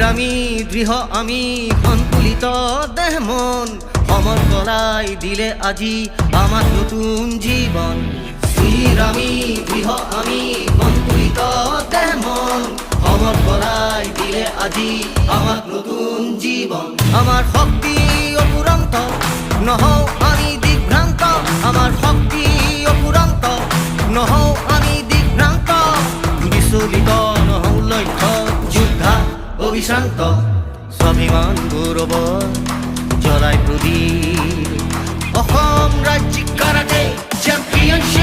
আমি দৃঢ় আমি সন্তুলিত দেহ মন সমর গলাই দিলে আজি আমাক নতুন জীবন স্থিৰ আমি দৃঢ় আমি সন্তুলিত দেহ মন সমর গলাই দিলে আজি আমাক নতুন জীবন আমার শক্তি অপুরন্ত নহও আমি দিগ্ভ্রান্ত আমার শক্তি অপুরন্ত নহও আমি দিগ্ভ্রান্ত বিচলিত নহও লক্ষ্য যোদ্ধা অবিশ্রান্ত স্বাভিমান গৌৰৱ জ্বলাই প্ৰদীপ অসম ৰাজ্যিক কাৰাটে চেম্পিয়নশ্বিপ